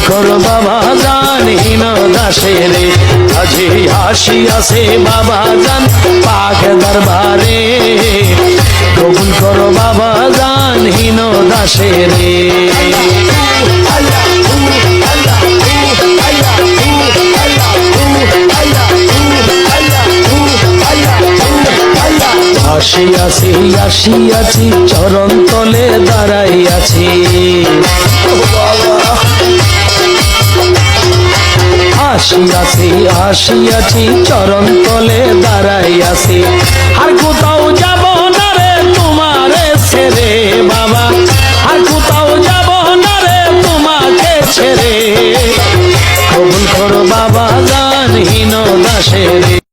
করো বাবা জান হীন দাসের আজি আসিয়াছে বাবা জান পাক দরবারে কবুল করো বাবা জান হীন দাসের আসিয়াছি আসিয়াছি চরণ তলে দাঁড়াইয়াছি আসিয়াছি আসিয়াছি চরণ তলে দাঁড়াইয়াছি আর কোথাও